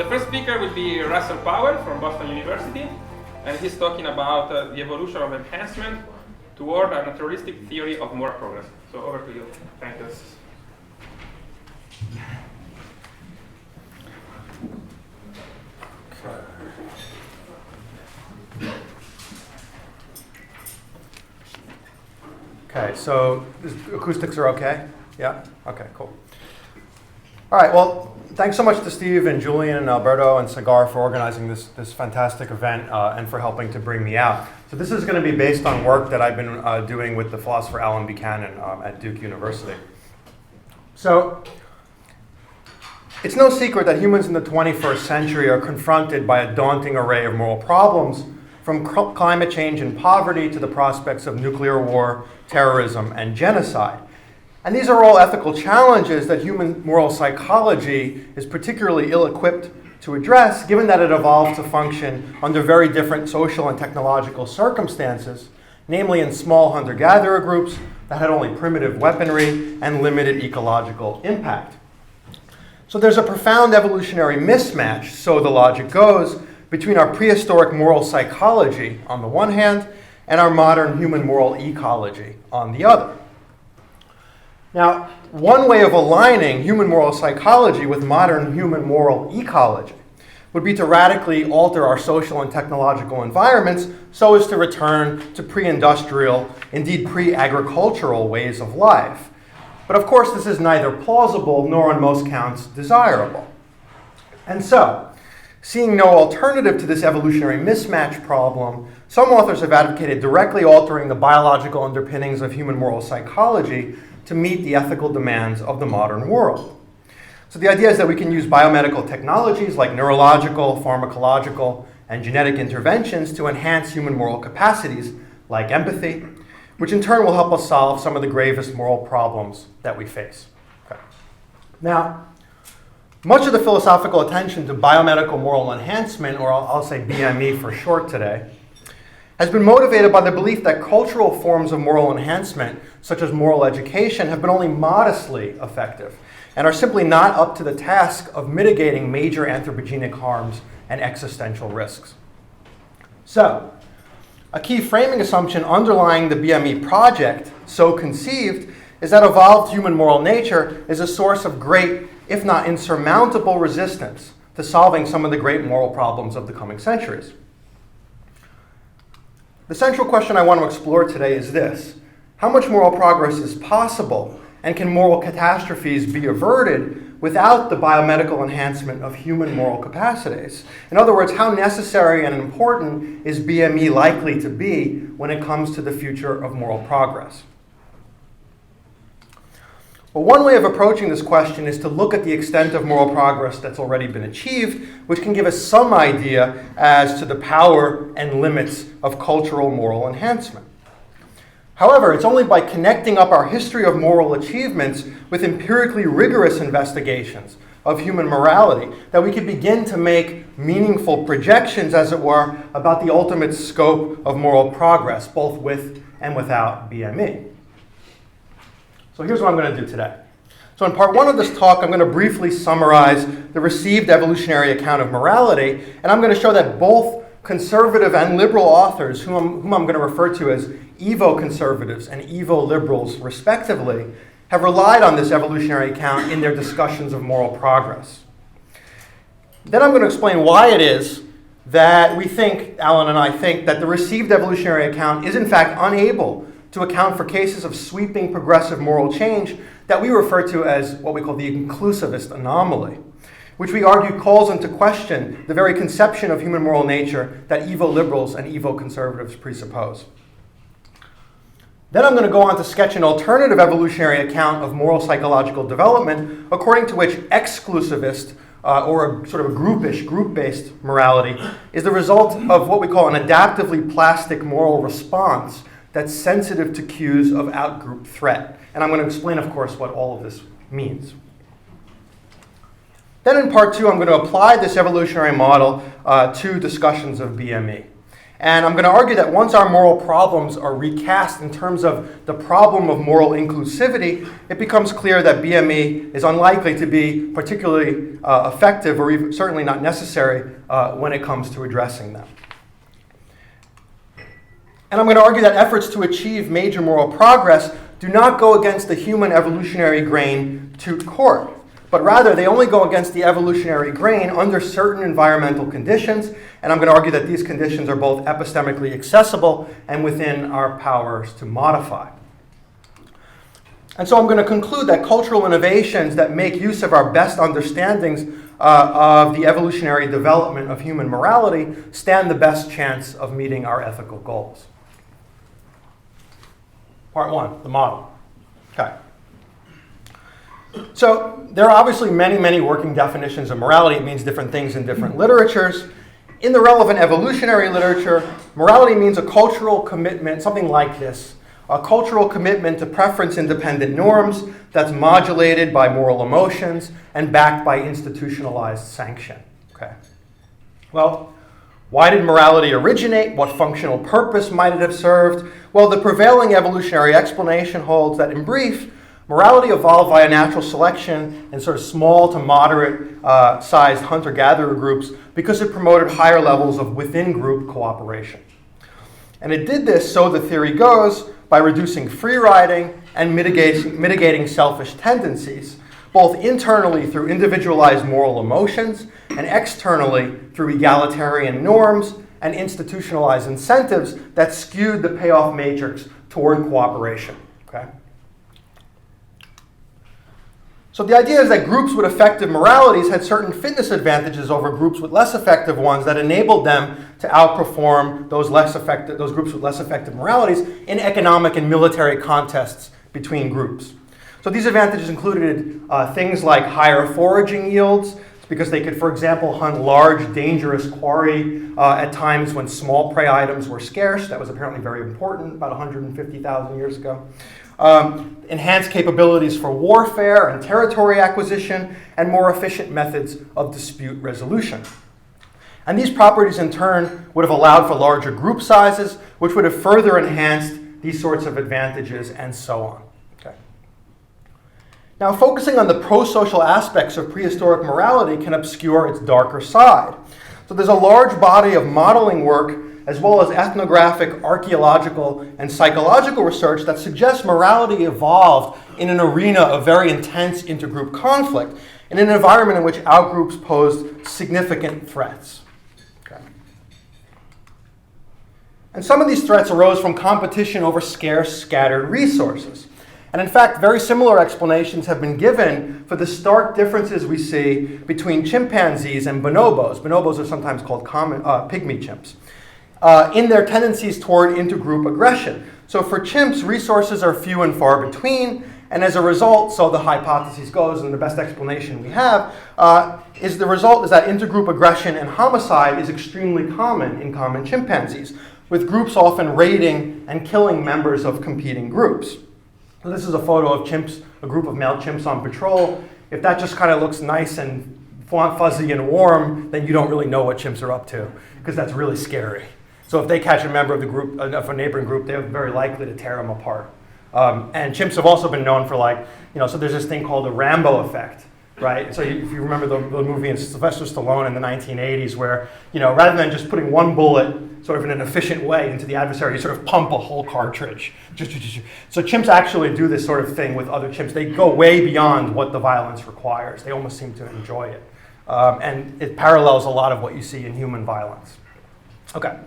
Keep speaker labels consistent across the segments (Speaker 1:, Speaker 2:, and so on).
Speaker 1: the first speaker will be Russell Powell from Boston University, and he's talking about the evolution of enhancement toward a naturalistic theory of moral progress. So over to you. Thank you.
Speaker 2: Okay, so acoustics are okay? Yeah? Okay, cool. All right, well, thanks so much to Steve and Julian and Alberto and Sagar for organizing this fantastic event and for helping to bring me out. So this is going to be based on work that I've been doing with the philosopher Alan Buchanan at Duke University. So it's no secret that humans in the 21st century are confronted by a daunting array of moral problems, from climate change and poverty to the prospects of nuclear war, terrorism, and genocide. And these are all ethical challenges that human moral psychology is particularly ill-equipped to address, given that it evolved to function under very different social and technological circumstances, namely in small hunter-gatherer groups that had only primitive weaponry and limited ecological impact. So there's a profound evolutionary mismatch, so the logic goes, between our prehistoric moral psychology on the one hand and our modern human moral ecology on the other. Now, one way of aligning human moral psychology with modern human moral ecology would be to radically alter our social and technological environments so as to return to pre-industrial, indeed pre-agricultural ways of life. But of course, this is neither plausible nor on most counts desirable. And so, seeing no alternative to this evolutionary mismatch problem, some authors have advocated directly altering the biological underpinnings of human moral psychology to meet the ethical demands of the modern world. So the idea is that we can use biomedical technologies like neurological, pharmacological, and genetic interventions to enhance human moral capacities like empathy, which in turn will help us solve some of the gravest moral problems that we face. Okay. Now, much of the philosophical attention to biomedical moral enhancement, or I'll say BME for short today, has been motivated by the belief that cultural forms of moral enhancement, such as moral education, have been only modestly effective and are simply not up to the task of mitigating major anthropogenic harms and existential risks. So, a key framing assumption underlying the BME project, so conceived, is that evolved human moral nature is a source of great, if not insurmountable, resistance to solving some of the great moral problems of the coming centuries. The central question I want to explore today is this: how much moral progress is possible, and can moral catastrophes be averted without the biomedical enhancement of human moral capacities? In other words, how necessary and important is BME likely to be when it comes to the future of moral progress? Well, one way of approaching this question is to look at the extent of moral progress that's already been achieved, which can give us some idea as to the power and limits of cultural moral enhancement. However, it's only by connecting up our history of moral achievements with empirically rigorous investigations of human morality that we can begin to make meaningful projections, as it were, about the ultimate scope of moral progress, both with and without BME. So here's what I'm going to do today. So in part one of this talk, I'm going to briefly summarize the received evolutionary account of morality, and I'm going to show that both conservative and liberal authors, whom I'm going to refer to as evo-conservatives and evo-liberals respectively, have relied on this evolutionary account in their discussions of moral progress. Then I'm going to explain why it is that we think, Alan and I think, that the received evolutionary account is in fact unable to account for cases of sweeping progressive moral change that we refer to as what we call the inclusivist anomaly, which we argue calls into question the very conception of human moral nature that evo-liberals and evo-conservatives presuppose. Then I'm going to go on to sketch an alternative evolutionary account of moral psychological development, according to which exclusivist, or a sort of a group-based morality, is the result of what we call an adaptively plastic moral response that's sensitive to cues of out-group threat. And I'm going to explain, of course, what all of this means. Then in part two, I'm going to apply this evolutionary model to discussions of BME. And I'm going to argue that once our moral problems are recast in terms of the problem of moral inclusivity, it becomes clear that BME is unlikely to be particularly effective or even certainly not necessary when it comes to addressing them. And I'm going to argue that efforts to achieve major moral progress do not go against the human evolutionary grain tout court, but rather they only go against the evolutionary grain under certain environmental conditions, and I'm going to argue that these conditions are both epistemically accessible and within our powers to modify. And so I'm going to conclude that cultural innovations that make use of our best understandings of the evolutionary development of human morality stand the best chance of meeting our ethical goals. Part one, the model. Okay. So there are obviously many, many working definitions of morality. It means different things in different literatures. In the relevant evolutionary literature, morality means a cultural commitment, something like this, a cultural commitment to preference-independent norms that's modulated by moral emotions and backed by institutionalized sanction. Okay. Well, why did morality originate? What functional purpose might it have served? Well, the prevailing evolutionary explanation holds that, in brief, morality evolved via natural selection in sort of small to moderate sized hunter-gatherer groups because it promoted higher levels of within-group cooperation. And it did this, so the theory goes, by reducing free riding and mitigating selfish tendencies, both internally through individualized moral emotions and externally through egalitarian norms and institutionalized incentives that skewed the payoff matrix toward cooperation. Okay? So the idea is that groups with effective moralities had certain fitness advantages over groups with less effective ones that enabled them to outperform those groups with less effective moralities in economic and military contests between groups. So these advantages included things like higher foraging yields, because they could, for example, hunt large, dangerous quarry at times when small prey items were scarce. That was apparently very important about 150,000 years ago. Enhanced capabilities for warfare and territory acquisition, and more efficient methods of dispute resolution. And these properties, in turn, would have allowed for larger group sizes, which would have further enhanced these sorts of advantages, and so on. Okay. Now, focusing on the pro-social aspects of prehistoric morality can obscure its darker side. So there's a large body of modeling work as well as ethnographic, archaeological, and psychological research that suggests morality evolved in an arena of very intense intergroup conflict in an environment in which outgroups posed significant threats. Okay. And some of these threats arose from competition over scarce, scattered resources. And in fact, very similar explanations have been given for the stark differences we see between chimpanzees and bonobos. Bonobos are sometimes called pygmy chimps. In their tendencies toward intergroup aggression. So for chimps, resources are few and far between, and as a result, so the hypothesis goes, and the best explanation we have, is the result is that intergroup aggression and homicide is extremely common in common chimpanzees, with groups often raiding and killing members of competing groups. So this is a photo of chimps, a group of male chimps on patrol. If that just kind of looks nice and fuzzy and warm, then you don't really know what chimps are up to, because that's really scary. So if they catch a member of the group, of a neighboring group, they're very likely to tear them apart. And chimps have also been known for so there's this thing called the Rambo effect, right? So if you remember the movie in Sylvester Stallone in the 1980s where, rather than just putting one bullet sort of in an efficient way into the adversary, you sort of pump a whole cartridge. So chimps actually do this sort of thing with other chimps. They go way beyond what the violence requires. They almost seem to enjoy it. And it parallels a lot of what you see in human violence. Okay.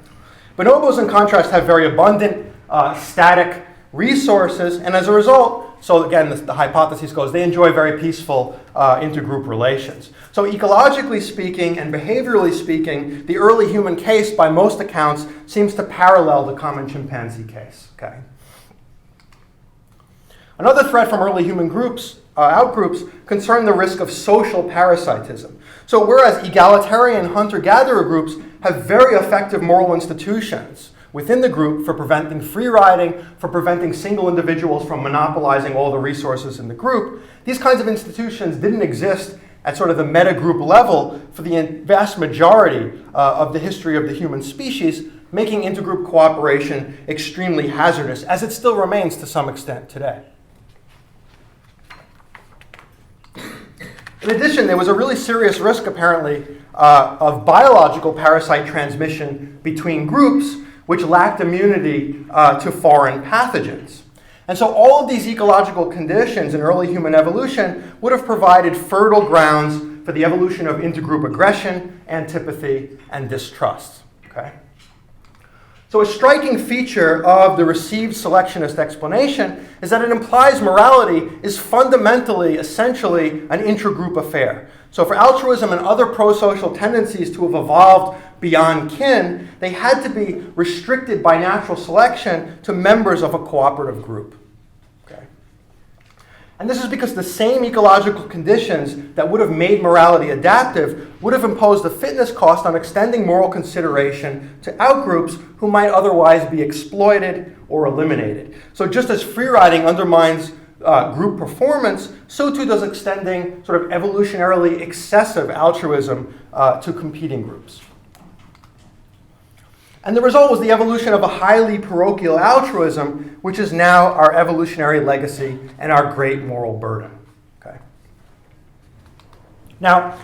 Speaker 2: Bonobos, in contrast, have very abundant static resources, and as a result, so again, the hypothesis goes, they enjoy very peaceful intergroup relations. So ecologically speaking and behaviorally speaking, the early human case, by most accounts, seems to parallel the common chimpanzee case. Okay. Another threat from early human groups, outgroups, concern the risk of social parasitism. So whereas egalitarian hunter-gatherer groups have very effective moral institutions within the group for preventing free riding, for preventing single individuals from monopolizing all the resources in the group, these kinds of institutions didn't exist at sort of the meta-group level for the vast majority of the history of the human species, making intergroup cooperation extremely hazardous, as it still remains to some extent today. In addition, there was a really serious risk, apparently, of biological parasite transmission between groups which lacked immunity to foreign pathogens. And so all of these ecological conditions in early human evolution would have provided fertile grounds for the evolution of intergroup aggression, antipathy, and distrust. Okay? So a striking feature of the received selectionist explanation is that it implies morality is fundamentally, essentially, an intragroup affair. So for altruism and other pro-social tendencies to have evolved beyond kin, they had to be restricted by natural selection to members of a cooperative group. Okay? And this is because the same ecological conditions that would have made morality adaptive would have imposed a fitness cost on extending moral consideration to outgroups who might otherwise be exploited or eliminated. So just as free riding undermines group performance, so too does extending sort of evolutionarily excessive altruism to competing groups. And the result was the evolution of a highly parochial altruism, which is now our evolutionary legacy and our great moral burden. Okay? Now,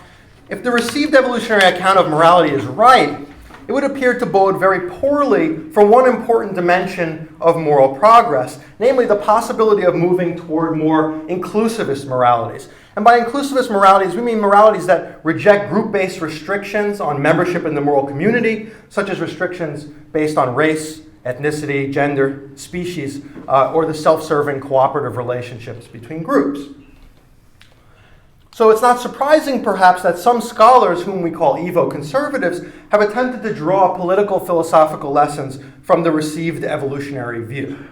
Speaker 2: if the received evolutionary account of morality is right, it would appear to bode very poorly for one important dimension of moral progress, namely the possibility of moving toward more inclusivist moralities. And by inclusivist moralities, we mean moralities that reject group-based restrictions on membership in the moral community, such as restrictions based on race, ethnicity, gender, species, or the self-serving cooperative relationships between groups. So it's not surprising, perhaps, that some scholars, whom we call evo-conservatives, have attempted to draw political philosophical lessons from the received evolutionary view.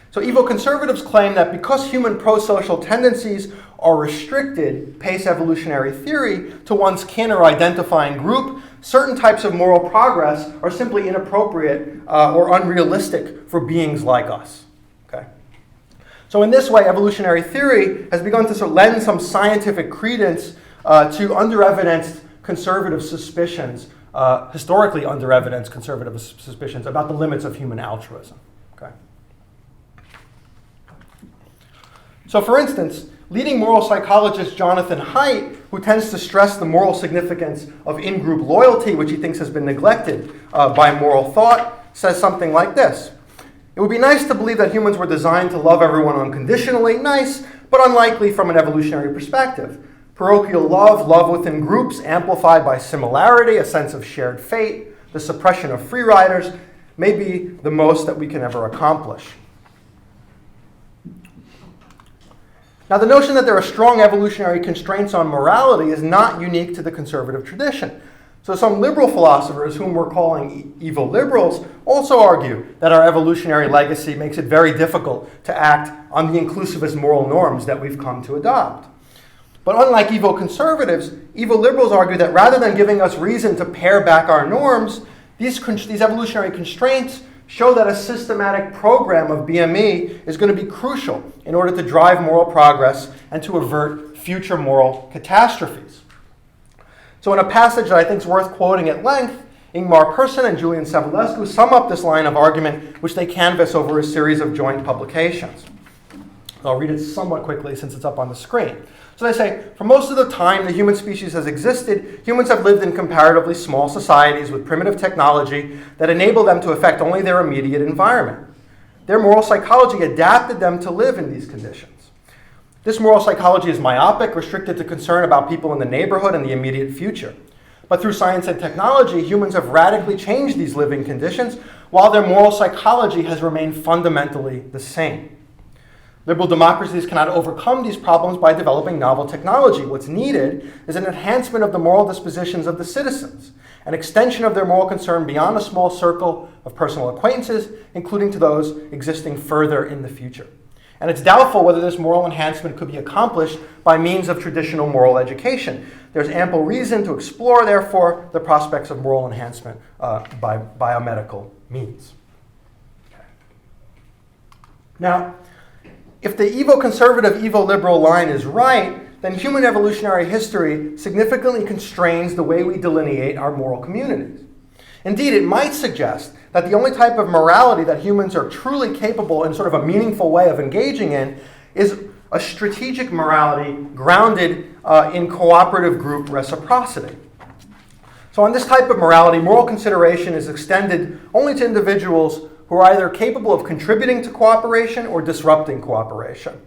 Speaker 2: So evo-conservatives claim that because human pro-social tendencies are restricted, pace evolutionary theory, to one's kin or identifying group, certain types of moral progress are simply inappropriate or unrealistic for beings like us. Okay? So in this way, evolutionary theory has begun to sort of lend some scientific credence to under-evidenced conservative suspicions, historically under-evidenced conservative suspicions about the limits of human altruism. Okay? So for instance, leading moral psychologist Jonathan Haidt, who tends to stress the moral significance of in-group loyalty, which he thinks has been neglected by moral thought, says something like this. It would be nice to believe that humans were designed to love everyone unconditionally, nice, but unlikely from an evolutionary perspective. Parochial love, love within groups, amplified by similarity, a sense of shared fate, the suppression of free riders, may be the most that we can ever accomplish. Now, the notion that there are strong evolutionary constraints on morality is not unique to the conservative tradition. So some liberal philosophers, whom we're calling evo-liberals, also argue that our evolutionary legacy makes it very difficult to act on the inclusivist moral norms that we've come to adopt. But unlike evo-conservatives, evo-liberals argue that rather than giving us reason to pare back our norms, these evolutionary constraints show that a systematic program of BME is going to be crucial in order to drive moral progress and to avert future moral catastrophes. So in a passage that I think is worth quoting at length, Ingmar Persson and Julian Savulescu sum up this line of argument, which they canvass over a series of joint publications. I'll read it somewhat quickly since it's up on the screen. So they say, for most of the time the human species has existed, humans have lived in comparatively small societies with primitive technology that enabled them to affect only their immediate environment. Their moral psychology adapted them to live in these conditions. This moral psychology is myopic, restricted to concern about people in the neighborhood and the immediate future. But through science and technology, humans have radically changed these living conditions, while their moral psychology has remained fundamentally the same. Liberal democracies cannot overcome these problems by developing novel technology. What's needed is an enhancement of the moral dispositions of the citizens, an extension of their moral concern beyond a small circle of personal acquaintances, including to those existing further in the future. And it's doubtful whether this moral enhancement could be accomplished by means of traditional moral education. There's ample reason to explore, therefore, the prospects of moral enhancement by biomedical means. Okay. Now, if the evo-conservative, evo-liberal line is right, then human evolutionary history significantly constrains the way we delineate our moral communities. Indeed, it might suggest that the only type of morality that humans are truly capable in sort of a meaningful way of engaging in is a strategic morality grounded in cooperative group reciprocity. So on this type of morality, moral consideration is extended only to individuals who are either capable of contributing to cooperation or disrupting cooperation.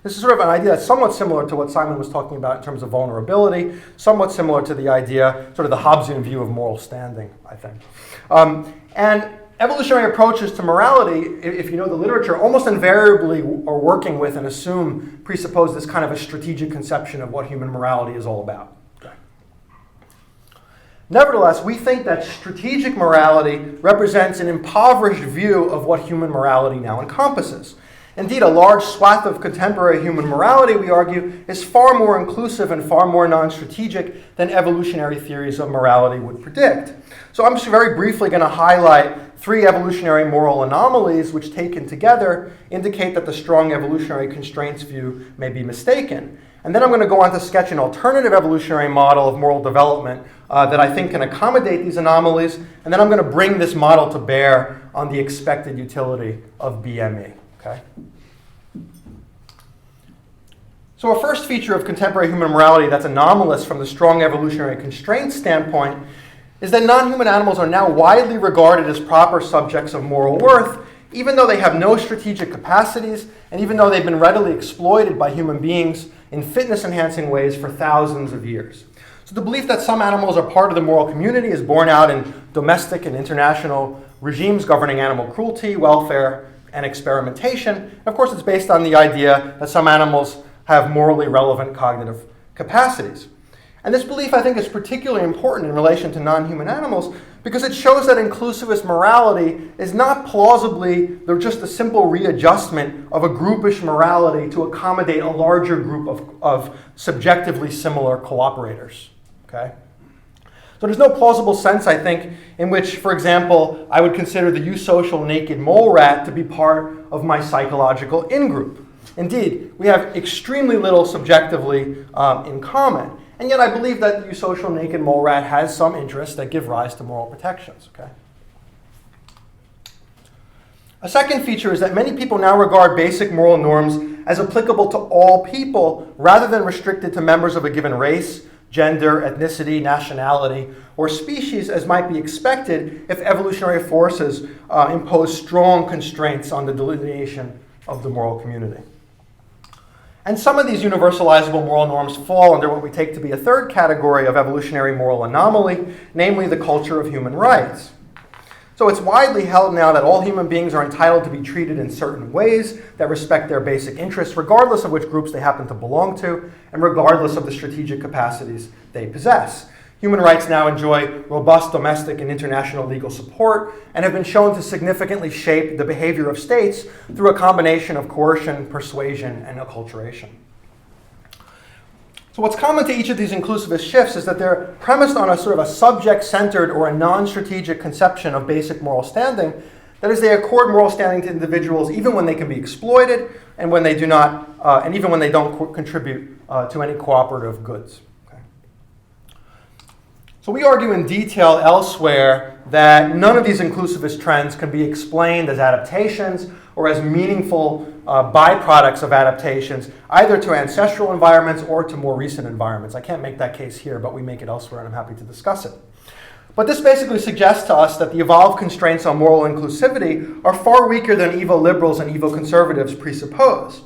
Speaker 2: This is sort of an idea that's somewhat similar to what Simon was talking about in terms of vulnerability, somewhat similar to the idea, sort of the Hobbesian view of moral standing, I think. And evolutionary approaches to morality, if you know the literature, almost invariably are working with and presuppose this kind of a strategic conception of what human morality is all about. Okay. Nevertheless, we think that strategic morality represents an impoverished view of what human morality now encompasses. Indeed, a large swath of contemporary human morality, we argue, is far more inclusive and far more non-strategic than evolutionary theories of morality would predict. So I'm just very briefly going to highlight 3 evolutionary moral anomalies which, taken together, indicate that the strong evolutionary constraints view may be mistaken. And then I'm going to go on to sketch an alternative evolutionary model of moral development that I think can accommodate these anomalies. And then I'm going to bring this model to bear on the expected utility of BME. Okay. So a first feature of contemporary human morality that's anomalous from the strong evolutionary constraints standpoint is that non-human animals are now widely regarded as proper subjects of moral worth, even though they have no strategic capacities and even though they've been readily exploited by human beings in fitness-enhancing ways for thousands of years. So the belief that some animals are part of the moral community is borne out in domestic and international regimes governing animal cruelty, welfare, and experimentation. And of course, it's based on the idea that some animals have morally relevant cognitive capacities. And this belief, I think, is particularly important in relation to non-human animals because it shows that inclusivist morality is not plausibly just a simple readjustment of a groupish morality to accommodate a larger group of subjectively similar cooperators. Okay? So there's no plausible sense, I think, in which, for example, I would consider the eusocial naked mole rat to be part of my psychological in-group. Indeed, we have extremely little subjectively in common. And yet I believe that the eusocial naked mole rat has some interests that give rise to moral protections. Okay? A second feature is that many people now regard basic moral norms as applicable to all people rather than restricted to members of a given race, gender, ethnicity, nationality, or species as might be expected if evolutionary forces impose strong constraints on the delineation of the moral community. And some of these universalizable moral norms fall under what we take to be a third category of evolutionary moral anomaly, namely the culture of human rights. So it's widely held now that all human beings are entitled to be treated in certain ways that respect their basic interests, regardless of which groups they happen to belong to, and regardless of the strategic capacities they possess. Human rights now enjoy robust domestic and international legal support and have been shown to significantly shape the behavior of states through a combination of coercion, persuasion, and acculturation. So what's common to each of these inclusivist shifts is that they're premised on a sort of a subject-centered or a non-strategic conception of basic moral standing. That is, they accord moral standing to individuals even when they can be exploited and when they do not, and even when they don't contribute to any cooperative goods. Okay. So we argue in detail elsewhere that none of these inclusivist trends can be explained as adaptations or as meaningful byproducts of adaptations, either to ancestral environments or to more recent environments. I can't make that case here, but we make it elsewhere, and I'm happy to discuss it. But this basically suggests to us that the evolved constraints on moral inclusivity are far weaker than evo-liberals and evo-conservatives presuppose.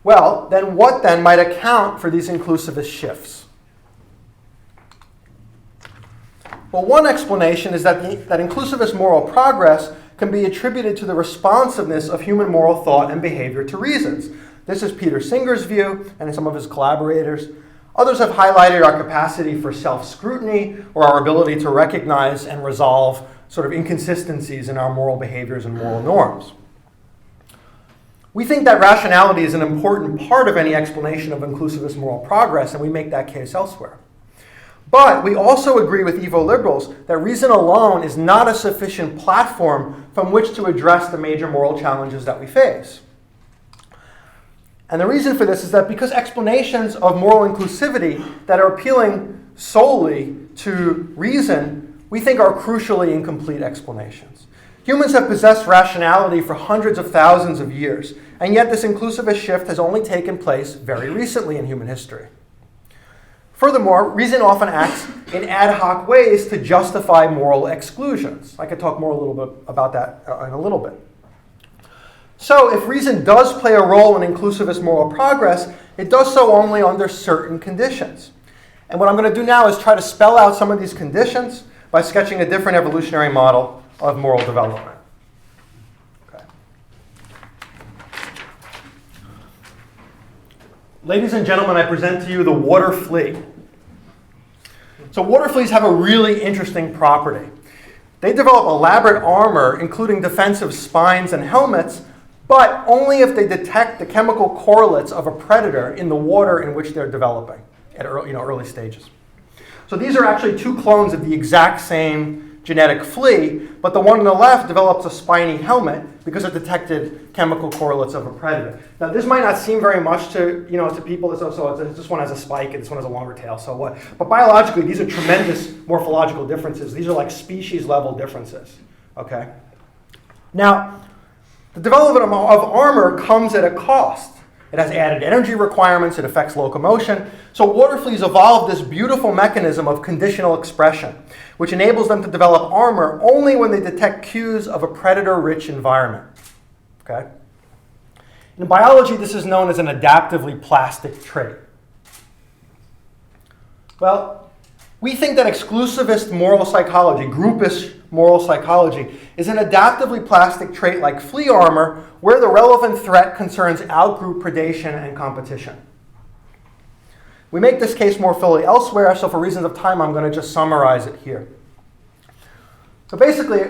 Speaker 2: Well, then what then might account for these inclusivist shifts? Well, one explanation is that inclusivist moral progress can be attributed to the responsiveness of human moral thought and behavior to reasons. This is Peter Singer's view and some of his collaborators. Others have highlighted our capacity for self-scrutiny or our ability to recognize and resolve sort of inconsistencies in our moral behaviors and moral norms. We think that rationality is an important part of any explanation of inclusivist moral progress, and we make that case elsewhere. But we also agree with evo-liberals that reason alone is not a sufficient platform from which to address the major moral challenges that we face. And the reason for this is that because explanations of moral inclusivity that are appealing solely to reason we think are crucially incomplete explanations. Humans have possessed rationality for hundreds of thousands of years, and yet this inclusivist shift has only taken place very recently in human history. Furthermore, reason often acts in ad hoc ways to justify moral exclusions. I could talk more a little bit about that in a little bit. So if reason does play a role in inclusivist moral progress, it does so only under certain conditions. And what I'm going to do now is try to spell out some of these conditions by sketching a different evolutionary model of moral development. Okay. Ladies and gentlemen, I present to you the water flea. So water fleas have a really interesting property. They develop elaborate armor, including defensive spines and helmets, but only if they detect the chemical correlates of a predator in the water in which they're developing at early stages. So these are actually two clones of the exact same genetic flea, but the one on the left develops a spiny helmet because it detected chemical correlates of a predator. Now this might not seem very much to people. This one has a spike and this one has a longer tail. So what? But biologically, these are tremendous morphological differences. These are like species level differences. Okay. Now, the development of armor comes at a cost. It has added energy requirements. It affects locomotion. So water fleas evolved this beautiful mechanism of conditional expression, which enables them to develop armor only when they detect cues of a predator-rich environment. Okay? In biology, this is known as an adaptively plastic trait. Well, we think that exclusivist moral psychology, groupish moral psychology, is an adaptively plastic trait like flea armor where the relevant threat concerns outgroup predation and competition. We make this case more fully elsewhere, so for reasons of time, I'm going to just summarize it here. So basically,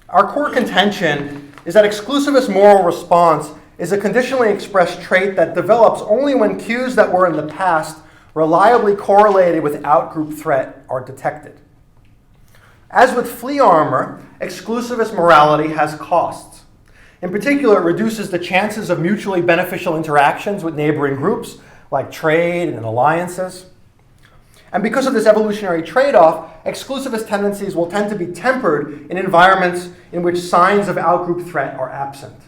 Speaker 2: our core contention is that exclusivist moral response is a conditionally expressed trait that develops only when cues that were in the past reliably correlated with outgroup threat are detected. As with flea armor, exclusivist morality has costs. In particular, it reduces the chances of mutually beneficial interactions with neighboring groups, like trade and alliances. And because of this evolutionary trade-off, exclusivist tendencies will tend to be tempered in environments in which signs of outgroup threat are absent.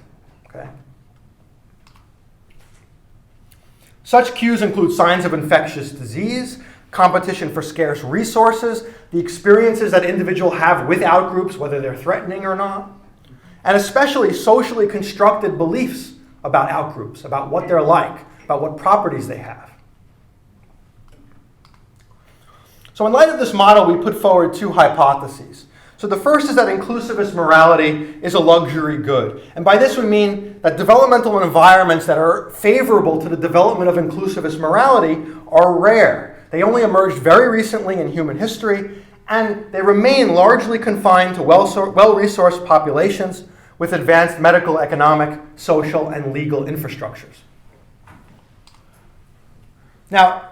Speaker 2: Okay? Such cues include signs of infectious disease, competition for scarce resources, the experiences that individuals have with outgroups, whether they're threatening or not, and especially socially constructed beliefs about outgroups, about what they're like, about what properties they have. So in light of this model, we put forward two hypotheses. So the first is that inclusivist morality is a luxury good. And by this we mean that developmental environments that are favorable to the development of inclusivist morality are rare. They only emerged very recently in human history, and they remain largely confined to well-resourced populations with advanced medical, economic, social, and legal infrastructures. Now,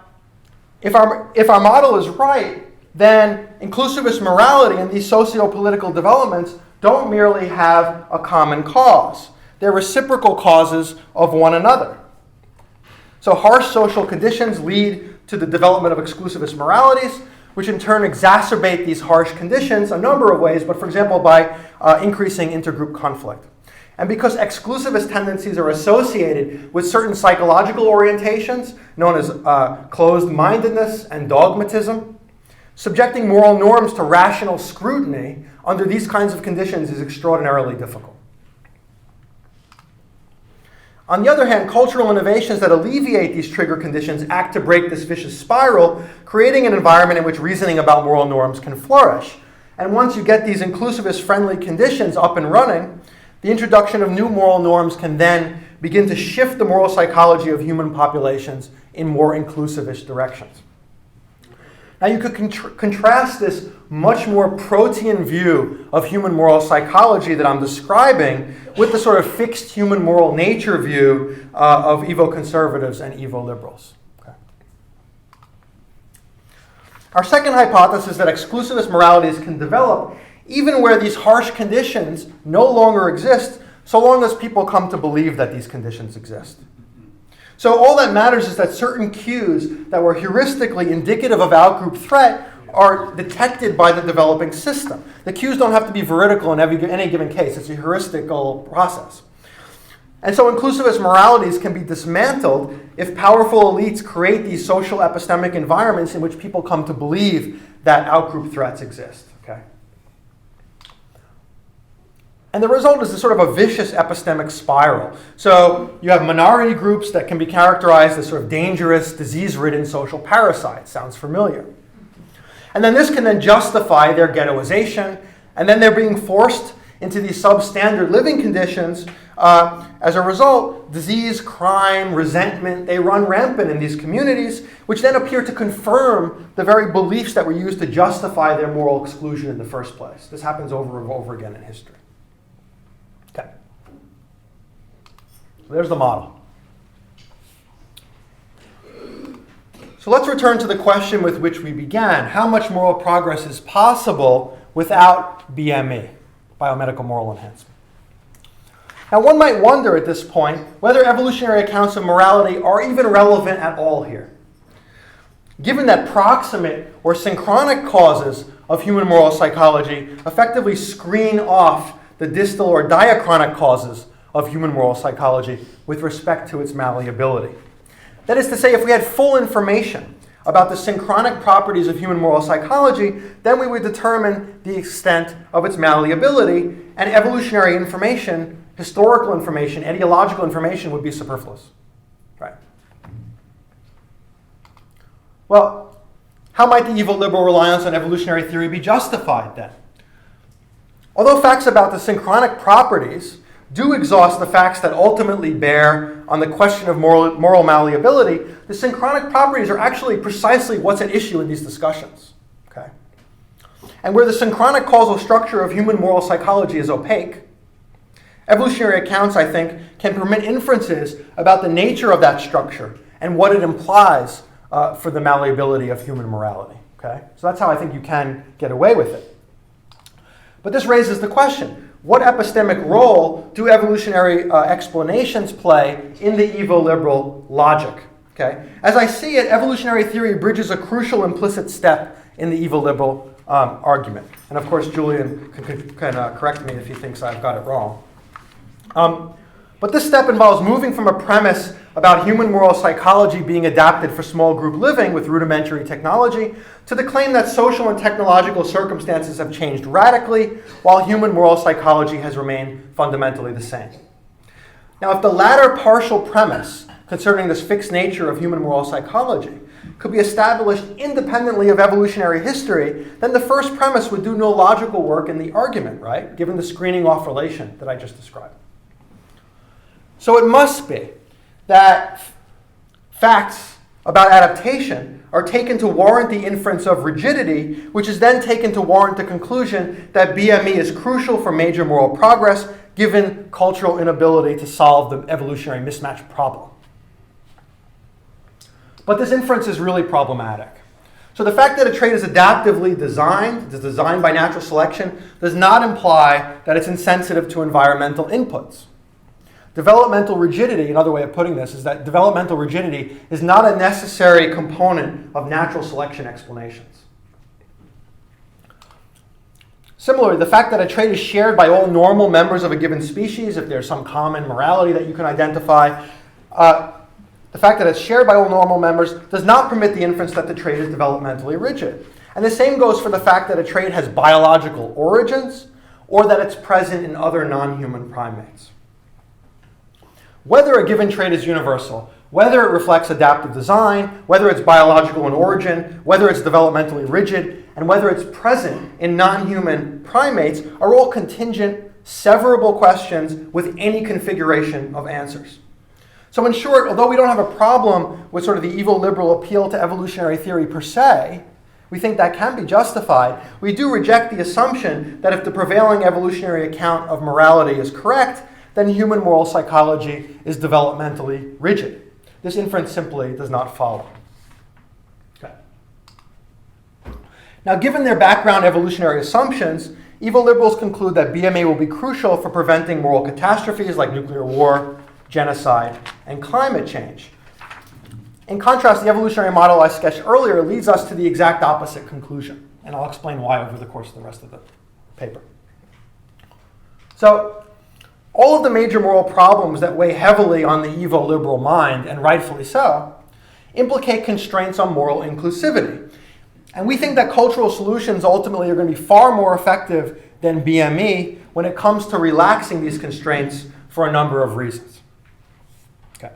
Speaker 2: if our model is right, then inclusivist morality and these socio-political developments don't merely have a common cause. They're reciprocal causes of one another. So harsh social conditions lead to the development of exclusivist moralities, which in turn exacerbate these harsh conditions a number of ways, but for example by increasing intergroup conflict. And because exclusivist tendencies are associated with certain psychological orientations known as closed-mindedness and dogmatism, subjecting moral norms to rational scrutiny under these kinds of conditions is extraordinarily difficult. On the other hand, cultural innovations that alleviate these trigger conditions act to break this vicious spiral, creating an environment in which reasoning about moral norms can flourish. And once you get these inclusivist-friendly conditions up and running, the introduction of new moral norms can then begin to shift the moral psychology of human populations in more inclusivist directions. Now you could contrast this much more protean view of human moral psychology that I'm describing with the sort of fixed human moral nature view of evo-conservatives and evo-liberals. Okay. Our second hypothesis is that exclusivist moralities can develop even where these harsh conditions no longer exist, so long as people come to believe that these conditions exist. So all that matters is that certain cues that were heuristically indicative of outgroup threat are detected by the developing system. The cues don't have to be veridical in any given case. It's a heuristical process. And so inclusivist moralities can be dismantled if powerful elites create these social epistemic environments in which people come to believe that outgroup threats exist. Okay? And the result is a sort of a vicious epistemic spiral. So you have minority groups that can be characterized as sort of dangerous, disease-ridden social parasites. Sounds familiar. And then this can then justify their ghettoization, and then they're being forced into these substandard living conditions. As a result, disease, crime, resentment, they run rampant in these communities, which then appear to confirm the very beliefs that were used to justify their moral exclusion in the first place. This happens over and over again in history. Okay. So there's the model. So let's return to the question with which we began. How much moral progress is possible without BME, biomedical moral enhancement? Now, one might wonder at this point whether evolutionary accounts of morality are even relevant at all here. Given that proximate or synchronic causes of human moral psychology effectively screen off the distal or diachronic causes of human moral psychology with respect to its malleability. That is to say, if we had full information about the synchronic properties of human moral psychology, then we would determine the extent of its malleability, and evolutionary information, historical information, ideological information would be superfluous. Right? Well, how might the evil liberal reliance on evolutionary theory be justified then? Although facts about the synchronic properties do exhaust the facts that ultimately bear on the question of moral malleability, the synchronic properties are actually precisely what's at issue in these discussions. Okay? And where the synchronic causal structure of human moral psychology is opaque, evolutionary accounts, I think, can permit inferences about the nature of that structure and what it implies for the malleability of human morality. Okay? So that's how I think you can get away with it. But this raises the question, what epistemic role do evolutionary explanations play in the evo-liberal logic? Okay? As I see it, evolutionary theory bridges a crucial implicit step in the evo-liberal argument. And of course, Julian can correct me if he thinks I've got it wrong. But this step involves moving from a premise about human moral psychology being adapted for small group living with rudimentary technology to the claim that social and technological circumstances have changed radically while human moral psychology has remained fundamentally the same. Now, if the latter partial premise concerning this fixed nature of human moral psychology could be established independently of evolutionary history, then the first premise would do no logical work in the argument, right? Given the screening off relation that I just described. So it must be that facts about adaptation are taken to warrant the inference of rigidity, which is then taken to warrant the conclusion that BME is crucial for major moral progress, given cultural inability to solve the evolutionary mismatch problem. But this inference is really problematic. So the fact that a trait is adaptively designed, it's designed by natural selection, does not imply that it's insensitive to environmental inputs. Developmental rigidity, another way of putting this, is that developmental rigidity is not a necessary component of natural selection explanations. Similarly, the fact that a trait is shared by all normal members of a given species, if there's some common morality that you can identify, the fact that it's shared by all normal members does not permit the inference that the trait is developmentally rigid. And the same goes for the fact that a trait has biological origins or that it's present in other non-human primates. Whether a given trait is universal, whether it reflects adaptive design, whether it's biological in origin, whether it's developmentally rigid, and whether it's present in non-human primates are all contingent, severable questions with any configuration of answers. So in short, although we don't have a problem with sort of the evo-liberal appeal to evolutionary theory per se, we think that can be justified, we do reject the assumption that if the prevailing evolutionary account of morality is correct, then human moral psychology is developmentally rigid. This inference simply does not follow. Okay. Now, given their background evolutionary assumptions, evo-liberals conclude that BMA will be crucial for preventing moral catastrophes like nuclear war, genocide, and climate change. In contrast, the evolutionary model I sketched earlier leads us to the exact opposite conclusion, and I'll explain why over the course of the rest of the paper. So, all of the major moral problems that weigh heavily on the evo-liberal mind, and rightfully so, implicate constraints on moral inclusivity. And we think that cultural solutions ultimately are going to be far more effective than BME when it comes to relaxing these constraints for a number of reasons. Okay.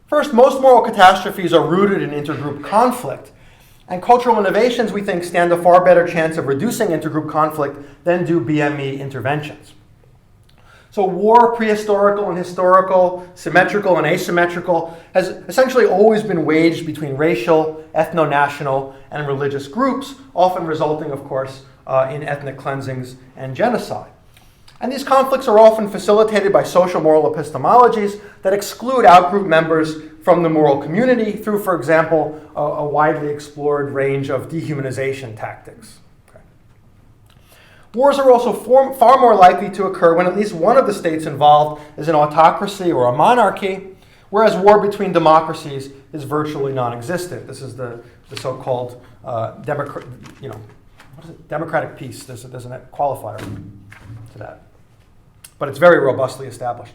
Speaker 2: First, most moral catastrophes are rooted in intergroup conflict, and cultural innovations, we think, stand a far better chance of reducing intergroup conflict than do BME interventions. So war, prehistorical and historical, symmetrical and asymmetrical, has essentially always been waged between racial, ethno-national, and religious groups, often resulting, of course, in ethnic cleansings and genocide. And these conflicts are often facilitated by social moral epistemologies that exclude outgroup members from the moral community through, for example, a widely explored range of dehumanization tactics. Wars are also far more likely to occur when at least one of the states involved is an autocracy or a monarchy, whereas war between democracies is virtually non-existent. This is the so-called democratic peace. There's a qualifier to that. But it's very robustly established.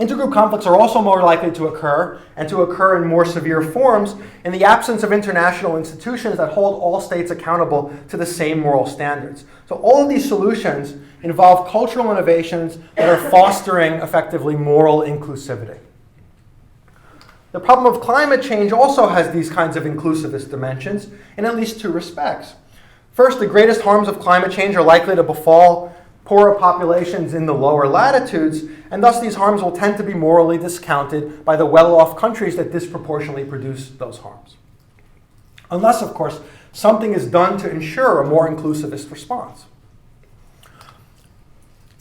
Speaker 2: Intergroup conflicts are also more likely to occur, and to occur in more severe forms, in the absence of international institutions that hold all states accountable to the same moral standards. So all of these solutions involve cultural innovations that are fostering, effectively, moral inclusivity. The problem of climate change also has these kinds of inclusivist dimensions in at least two respects. First, the greatest harms of climate change are likely to befall poorer populations in the lower latitudes, and thus these harms will tend to be morally discounted by the well-off countries that disproportionately produce those harms. Unless, of course, something is done to ensure a more inclusivist response.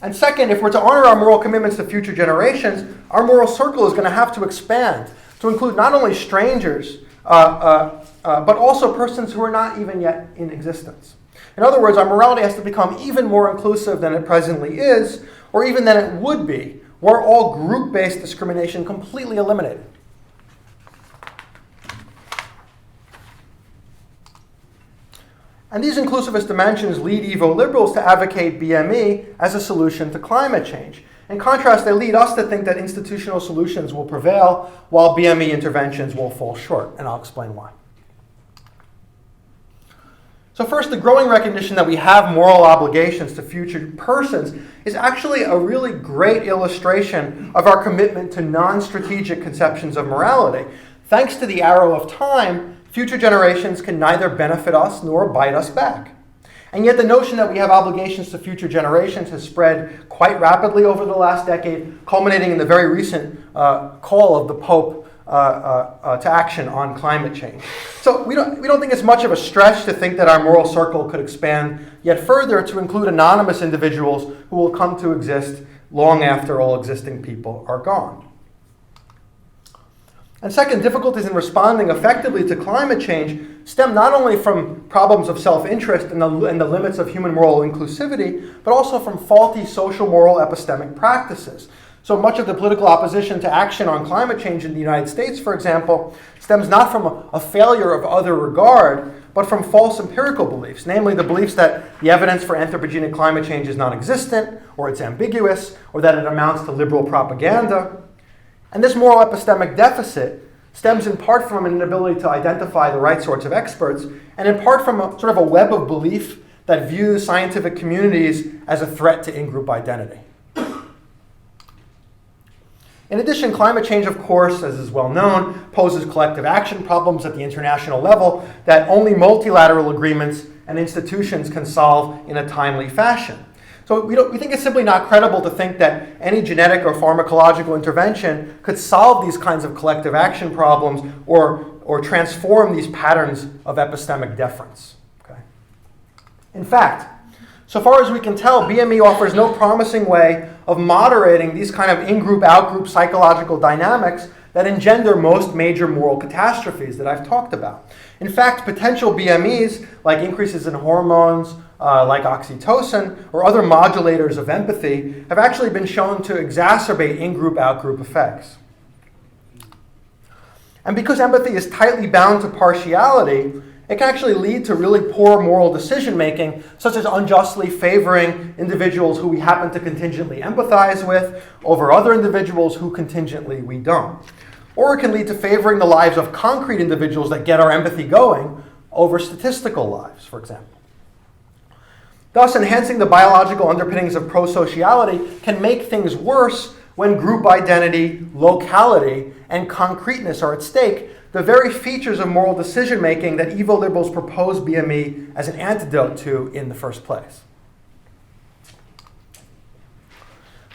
Speaker 2: And second, if we're to honor our moral commitments to future generations, our moral circle is going to have to expand to include not only strangers, but also persons who are not even yet in existence. In other words, our morality has to become even more inclusive than it presently is, or even than it would be, were all group-based discrimination completely eliminated. And these inclusivist dimensions lead evo-liberals to advocate BME as a solution to climate change. In contrast, they lead us to think that institutional solutions will prevail while BME interventions will fall short, and I'll explain why. So first, the growing recognition that we have moral obligations to future persons is actually a really great illustration of our commitment to non-strategic conceptions of morality. Thanks to the arrow of time, future generations can neither benefit us nor bite us back. And yet the notion that we have obligations to future generations has spread quite rapidly over the last decade, culminating in the very recent call of the Pope to action on climate change. So we don't think it's much of a stretch to think that our moral circle could expand yet further to include anonymous individuals who will come to exist long after all existing people are gone. And second, difficulties in responding effectively to climate change stem not only from problems of self-interest and the limits of human moral inclusivity, but also from faulty social moral epistemic practices. So much of the political opposition to action on climate change in the United States, for example, stems not from a failure of other regard, but from false empirical beliefs, namely the beliefs that the evidence for anthropogenic climate change is non-existent, or it's ambiguous, or that it amounts to liberal propaganda. And this moral epistemic deficit stems in part from an inability to identify the right sorts of experts, and in part from a sort of a web of belief that views scientific communities as a threat to in-group identity. In addition, climate change, of course, as is well known, poses collective action problems at the international level that only multilateral agreements and institutions can solve in a timely fashion. So we think it's simply not credible to think that any genetic or pharmacological intervention could solve these kinds of collective action problems or transform these patterns of epistemic deference. Okay? In fact, so far as we can tell, BME offers no promising way of moderating these kind of in-group, out-group psychological dynamics that engender most major moral catastrophes that I've talked about. In fact, potential BMEs, like increases in hormones, like oxytocin, or other modulators of empathy, have actually been shown to exacerbate in-group, out-group effects. And because empathy is tightly bound to partiality, it can actually lead to really poor moral decision-making, such as unjustly favoring individuals who we happen to contingently empathize with over other individuals who contingently we don't. Or it can lead to favoring the lives of concrete individuals that get our empathy going over statistical lives, for example. Thus, enhancing the biological underpinnings of prosociality can make things worse when group identity, locality, and concreteness are at stake, the very features of moral decision-making that evo-liberals propose BME as an antidote to in the first place.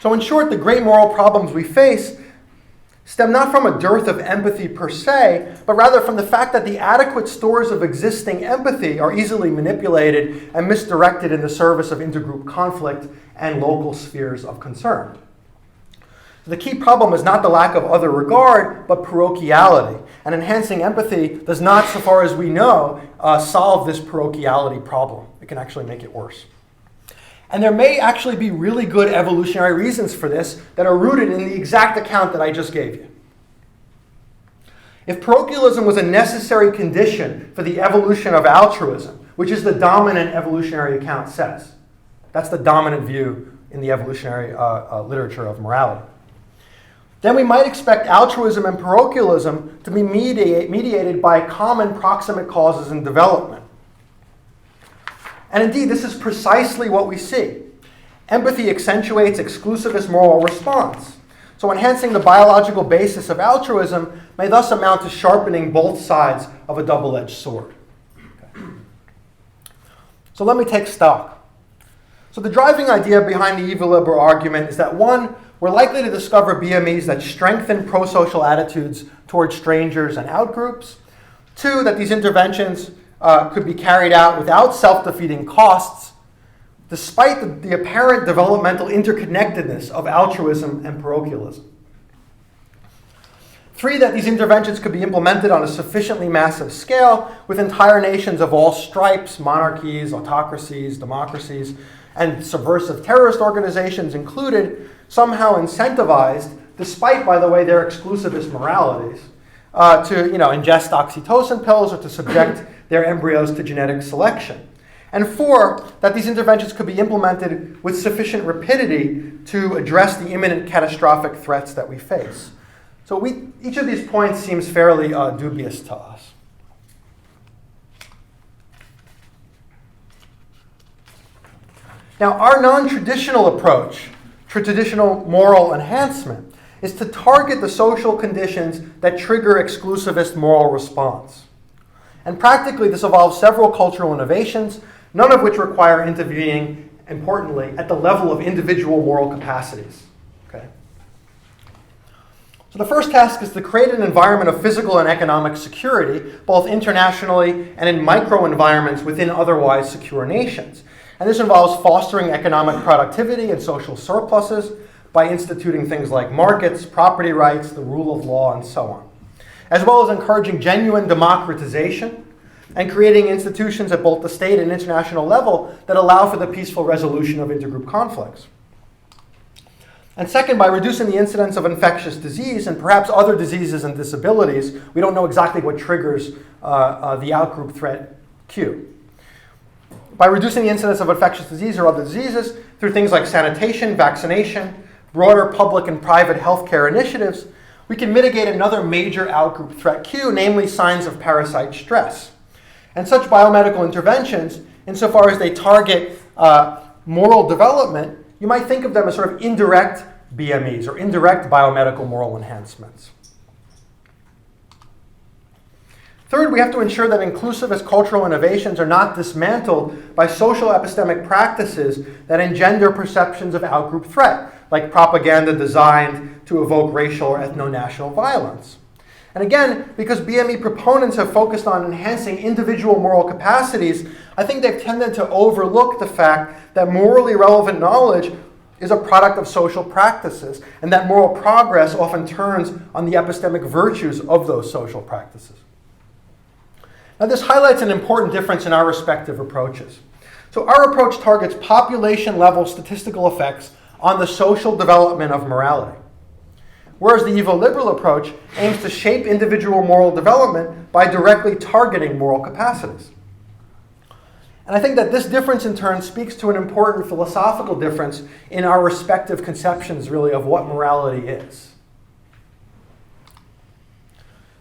Speaker 2: So in short, the great moral problems we face stem not from a dearth of empathy per se, but rather from the fact that the adequate stores of existing empathy are easily manipulated and misdirected in the service of intergroup conflict and local spheres of concern. The key problem is not the lack of other regard, but parochiality. And enhancing empathy does not, so far as we know, solve this parochiality problem. It can actually make it worse. And there may actually be really good evolutionary reasons for this that are rooted in the exact account that I just gave you. If parochialism was a necessary condition for the evolution of altruism, which is the dominant evolutionary account says, that's the dominant view in the evolutionary literature of morality, then we might expect altruism and parochialism to be mediated by common proximate causes in development. And indeed, this is precisely what we see. Empathy accentuates exclusivist moral response. So enhancing the biological basis of altruism may thus amount to sharpening both sides of a double-edged sword. Okay. So let me take stock. So the driving idea behind the evo-liberal argument is that, one, we're likely to discover BMEs that strengthen prosocial attitudes towards strangers and outgroups. Two, that these interventions could be carried out without self-defeating costs, despite the apparent developmental interconnectedness of altruism and parochialism. Three, that these interventions could be implemented on a sufficiently massive scale with entire nations of all stripes, monarchies, autocracies, democracies, and subversive terrorist organizations included, somehow incentivized, despite, by the way, their exclusivist moralities, to ingest oxytocin pills or to subject their embryos to genetic selection. And four, that these interventions could be implemented with sufficient rapidity to address the imminent catastrophic threats that we face. So each of these points seems fairly dubious to us. Now, our non-traditional approach to traditional moral enhancement is to target the social conditions that trigger exclusivist moral response. And practically, this involves several cultural innovations, none of which require intervening, importantly, at the level of individual moral capacities. Okay? So the first task is to create an environment of physical and economic security, both internationally and in micro-environments within otherwise secure nations. And this involves fostering economic productivity and social surpluses by instituting things like markets, property rights, the rule of law, and so on, as well as encouraging genuine democratization and creating institutions at both the state and international level that allow for the peaceful resolution of intergroup conflicts. And second, by reducing the incidence of infectious disease and perhaps other diseases and disabilities. We don't know exactly what triggers the outgroup threat Q. By reducing the incidence of infectious disease or other diseases through things like sanitation, vaccination, broader public and private healthcare initiatives, we can mitigate another major outgroup threat Q, namely signs of parasite stress. And such biomedical interventions, insofar as they target moral development, you might think of them as sort of indirect BMEs or indirect biomedical moral enhancements. Third, we have to ensure that inclusivist cultural innovations are not dismantled by social epistemic practices that engender perceptions of outgroup threat, like propaganda designed to evoke racial or ethno-national violence. And again, because BME proponents have focused on enhancing individual moral capacities, I think they've tended to overlook the fact that morally relevant knowledge is a product of social practices, and that moral progress often turns on the epistemic virtues of those social practices. Now, this highlights an important difference in our respective approaches. So our approach targets population-level statistical effects on the social development of morality, whereas the evo-liberal approach aims to shape individual moral development by directly targeting moral capacities. And I think that this difference in turn speaks to an important philosophical difference in our respective conceptions, really, of what morality is.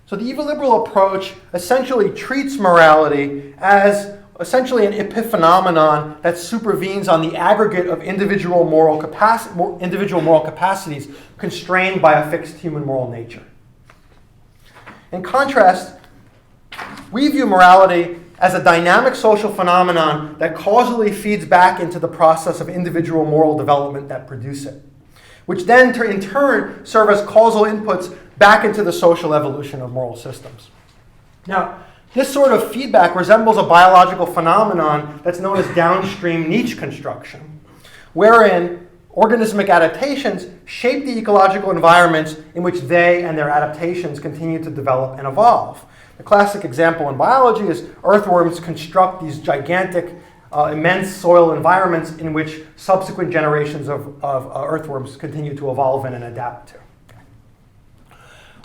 Speaker 2: So the evo-liberal approach essentially treats morality as essentially an epiphenomenon that supervenes on the aggregate of individual moral capacities constrained by a fixed human moral nature. In contrast, we view morality as a dynamic social phenomenon that causally feeds back into the process of individual moral development that produce it, which then in turn serve as causal inputs back into the social evolution of moral systems. Now, this sort of feedback resembles a biological phenomenon that's known as downstream niche construction, wherein organismic adaptations shape the ecological environments in which they and their adaptations continue to develop and evolve. The classic example in biology is earthworms construct these gigantic, immense soil environments in which subsequent generations of earthworms continue to evolve in and adapt to.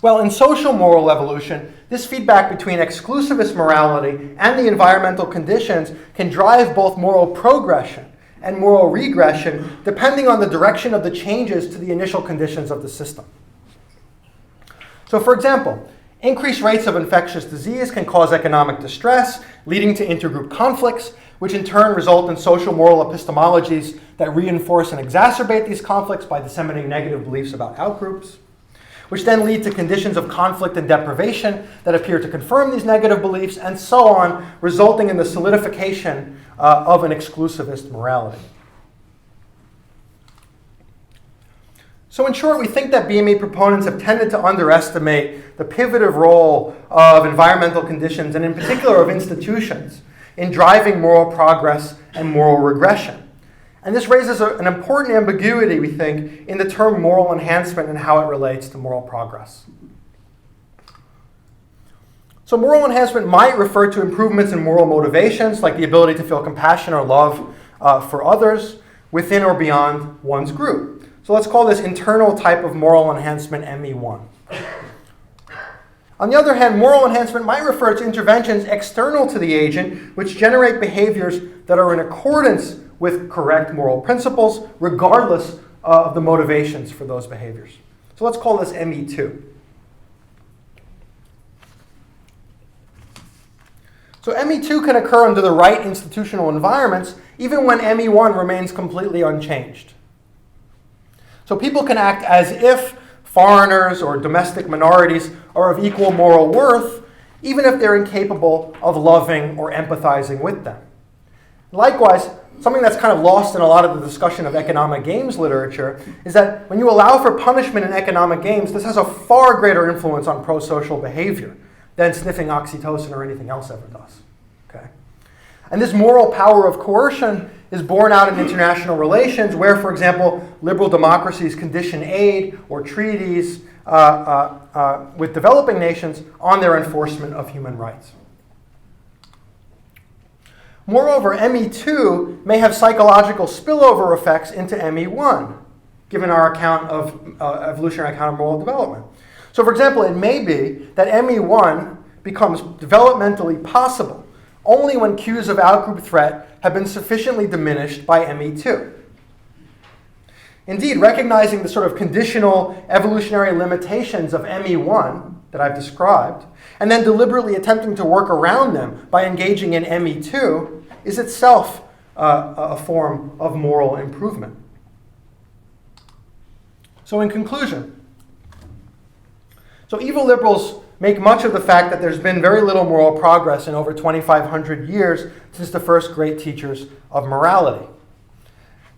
Speaker 2: Well, in social moral evolution, this feedback between exclusivist morality and the environmental conditions can drive both moral progression and moral regression depending on the direction of the changes to the initial conditions of the system. So, for example, increased rates of infectious disease can cause economic distress, leading to intergroup conflicts, which in turn result in social moral epistemologies that reinforce and exacerbate these conflicts by disseminating negative beliefs about outgroups, which then lead to conditions of conflict and deprivation that appear to confirm these negative beliefs, and so on, resulting in the solidification of an exclusivist morality. So in short, we think that BME proponents have tended to underestimate the pivotal role of environmental conditions, and in particular of institutions, in driving moral progress and moral regression. And this raises an important ambiguity, we think, in the term moral enhancement and how it relates to moral progress. So moral enhancement might refer to improvements in moral motivations, like the ability to feel compassion or love for others within or beyond one's group. So let's call this internal type of moral enhancement ME1. On the other hand, moral enhancement might refer to interventions external to the agent, which generate behaviors that are in accordance with correct moral principles, regardless of the motivations for those behaviors. So let's call this ME2. So ME2 can occur under the right institutional environments, even when ME1 remains completely unchanged. So people can act as if foreigners or domestic minorities are of equal moral worth, even if they're incapable of loving or empathizing with them. Likewise, something that's kind of lost in a lot of the discussion of economic games literature is that when you allow for punishment in economic games, this has a far greater influence on pro-social behavior than sniffing oxytocin or anything else ever does. Okay? And this moral power of coercion is borne out in international relations where, for example, liberal democracies condition aid or treaties with developing nations on their enforcement of human rights. Moreover, ME2 may have psychological spillover effects into ME1, given our account of evolutionary account of moral development. So, for example, it may be that ME1 becomes developmentally possible only when cues of outgroup threat have been sufficiently diminished by ME2. Indeed, recognizing the sort of conditional evolutionary limitations of ME1 that I've described, and then deliberately attempting to work around them by engaging in ME2 is itself a form of moral improvement. So in conclusion, evo-liberals make much of the fact that there's been very little moral progress in over 2,500 years since the first great teachers of morality.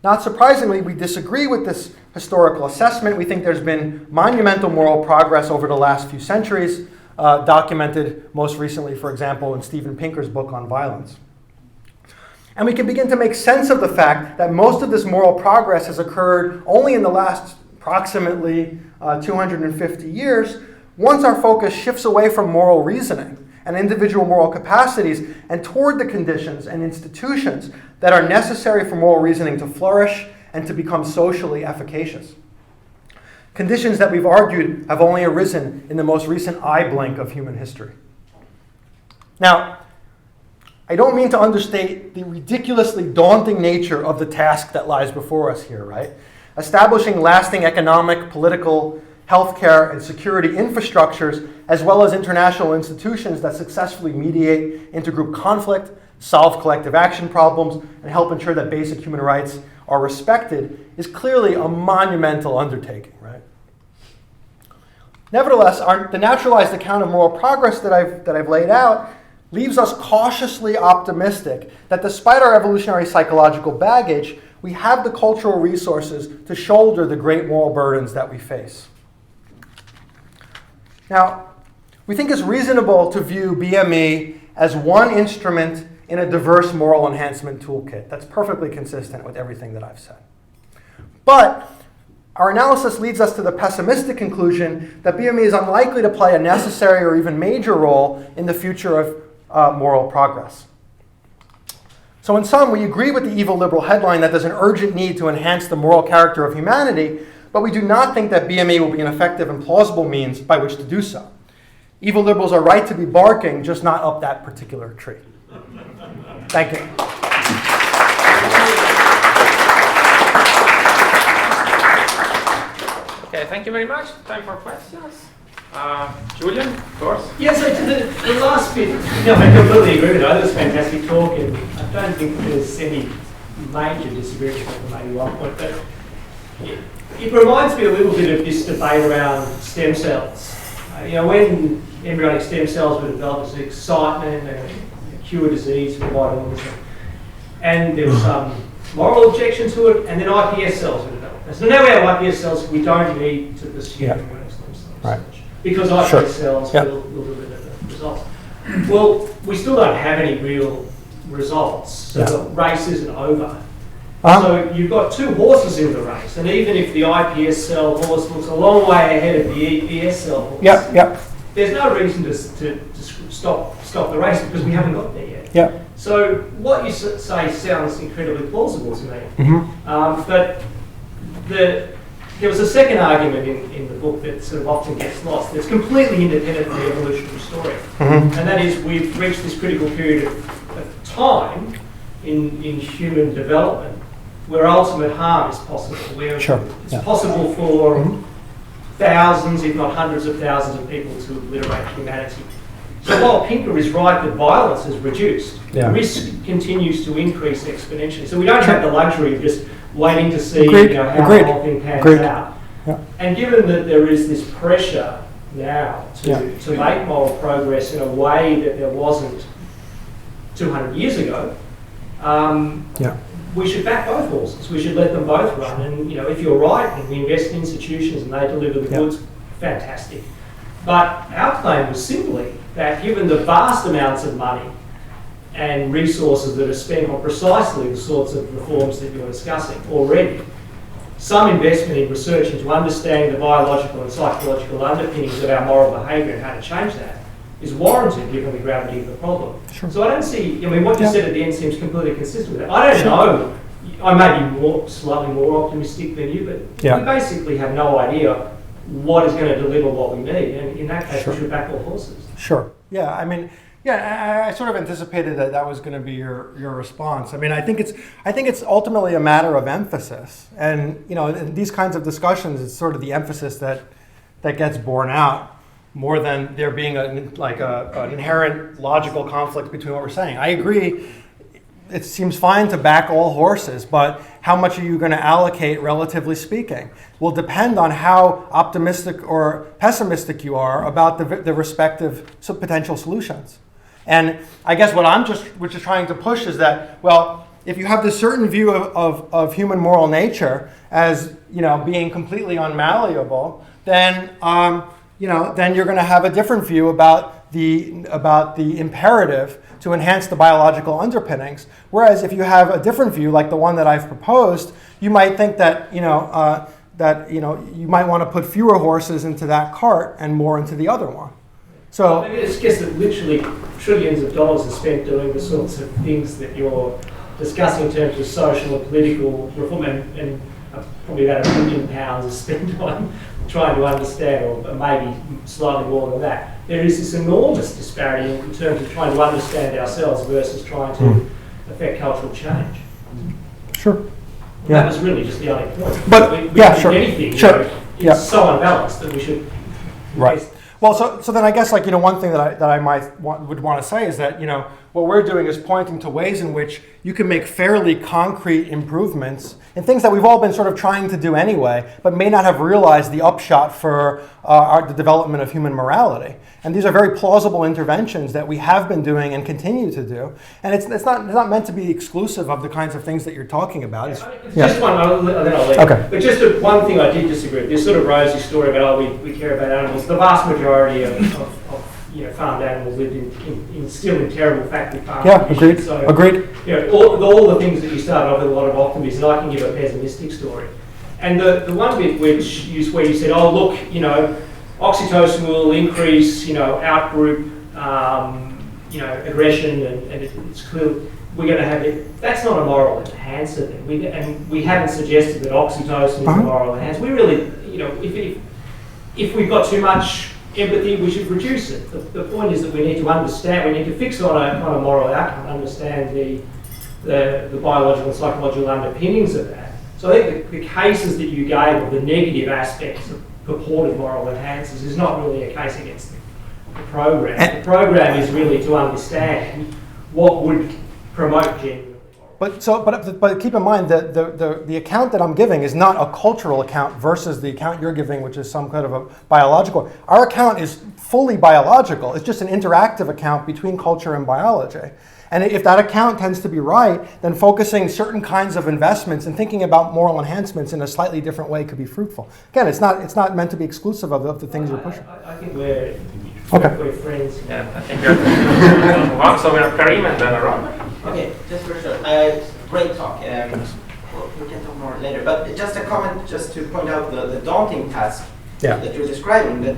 Speaker 2: Not surprisingly, we disagree with this historical assessment. We think there's been monumental moral progress over the last few centuries, documented most recently, for example, in Steven Pinker's book on violence. And we can begin to make sense of the fact that most of this moral progress has occurred only in the last approximately 250 years, once our focus shifts away from moral reasoning and individual moral capacities and toward the conditions and institutions that are necessary for moral reasoning to flourish and to become socially efficacious. conditions that we've argued have only arisen in the most recent eye blink of human history. Now, I don't mean to understate the ridiculously daunting nature of the task that lies before us here, right? Establishing lasting economic, political, healthcare, and security infrastructures, as well as international institutions that successfully mediate intergroup conflict, solve collective action problems, and help ensure that basic human rights are respected, is clearly a monumental undertaking, right? Nevertheless, the naturalized account of moral progress that I've laid out leaves us cautiously optimistic that despite our evolutionary psychological baggage, we have the cultural resources to shoulder the great moral burdens that we face. Now, we think it's reasonable to view BME as one instrument in a diverse moral enhancement toolkit. That's perfectly consistent with everything that I've said. But our analysis leads us to the pessimistic conclusion that BME is unlikely to play a necessary or even major role in the future of moral progress. So in sum, we agree with the evil liberal headline that there's an urgent need to enhance the moral character of humanity, but we do not think that BME will be an effective and plausible means by which to do so. Evil liberals are right to be barking, just not up that particular tree. Thank you.
Speaker 1: Okay, thank you very much. Time for questions. Julian, of course.
Speaker 3: Yeah, so to the last bit, I completely agree with it. I think it was fantastic talk, and I don't think there's any major disagreement on maybe one point, but it reminds me a little bit of this debate around stem cells. When embryonic stem cells were developed, there was excitement and cure disease for vital, and there was some moral objection to it, and then iPS cells were developed. So now we have iPS cells, we don't need to pursue embryonic stem cells.
Speaker 2: Right.
Speaker 3: Because iPS cells will deliver the results. Well, we still don't have any real results. So the race isn't over. So you've got two horses in the race, and even if the iPS cell horse looks a long way ahead of the EPS cell horse, there's no reason to stop the race because we haven't got there yet. So what you say sounds incredibly plausible to me. But there was a second argument in the book that sort of often gets lost. It's completely independent of the evolutionary story. And that is we've reached this critical period of time in human development where ultimate harm is possible. Where it's possible for thousands, if not hundreds of thousands of people to obliterate humanity. So while Pinker is right that violence is reduced, risk continues to increase exponentially. So we don't have the luxury of just waiting to see how the whole thing pans out. And given that there is this pressure now to make moral progress in a way that there wasn't 200 years ago, we should back both horses. We should let them both run. And if you're right and we invest in institutions and they deliver the goods, fantastic. But our claim was simply that given the vast amounts of money and resources that are spent on precisely the sorts of reforms that you're discussing already, some investment in research into understanding the biological and psychological underpinnings of our moral behaviour and how to change that is warranted given the gravity of the problem. So I don't see, what you said at the end seems completely consistent with that. I don't know, I may be slightly more optimistic than you, but we basically have no idea what is going to deliver what we need, and in that case we should back all horses.
Speaker 2: I sort of anticipated that was going to be your response. I think it's ultimately a matter of emphasis, and in these kinds of discussions, it's sort of the emphasis that gets borne out more than there being an inherent logical conflict between what we're saying. I agree. It seems fine to back all horses, but how much are you going to allocate, relatively speaking, will depend on how optimistic or pessimistic you are about the respective potential solutions. And I guess what we're just trying to push is that, if you have this certain view of human moral nature as being completely unmalleable, then then you're going to have a different view about the imperative to enhance the biological underpinnings. Whereas if you have a different view, like the one that I've proposed, you might think that you might want to put fewer horses into that cart and more into the other one. So
Speaker 3: I guess that literally trillions of dollars are spent doing the sorts of things that you're discussing in terms of social and political reform, and probably about £1 billion is spent on trying to understand, or maybe slightly more than that. There is this enormous disparity in terms of trying to understand ourselves versus trying to affect cultural change.
Speaker 2: Sure.
Speaker 3: That was really just the only point.
Speaker 2: But sure.
Speaker 3: Anything,
Speaker 2: Sure.
Speaker 3: It's so unbalanced that we should.
Speaker 2: Right. Well, so then I guess one thing that I would want to say is that what we're doing is pointing to ways in which you can make fairly concrete improvements in things that we've all been sort of trying to do anyway, but may not have realized the upshot for the development of human morality. And these are very plausible interventions that we have been doing and continue to do. And it's not meant to be exclusive of the kinds of things that you're talking about.
Speaker 3: Just one, then I'll leave.
Speaker 2: Okay.
Speaker 3: But just one thing I did disagree with, this sort of rosy story about, we care about animals. The vast majority of farmed animals lived still in terrible factory farms.
Speaker 2: Yeah, agreed.
Speaker 3: So,
Speaker 2: agreed.
Speaker 3: All the things that you started off with a lot of optimism, and I can give a pessimistic story. And the one bit where you said, oh look, oxytocin will increase, outgroup, aggression, and it's clear we're going to have it. That's not a moral enhancer then. We haven't suggested that oxytocin is a moral enhancer. We really, if we've got too much empathy, we should reduce it. The point is that we need to understand, we need to fix on a moral outcome, understand the biological and psychological underpinnings of that. So I think the cases that you gave of the negative aspects of purported moral enhancers is not really a case against the program. The program is really to understand what would promote genuine.
Speaker 2: But keep in mind that the account that I'm giving is not a cultural account versus the account you're giving, which is some kind of a biological. Our account is fully biological. It's just an interactive account between culture and biology. And if that account tends to be right, then focusing certain kinds of investments and thinking about moral enhancements in a slightly different way could be fruitful. Again, it's not meant to be exclusive of the things you're pushing.
Speaker 3: I think we're friends.
Speaker 1: Yeah, I think we're move on. So we have Karim and then Ron.
Speaker 4: Okay, just for sure. Great talk. We can talk more later. But just a comment, just to point out the daunting task that you're describing. That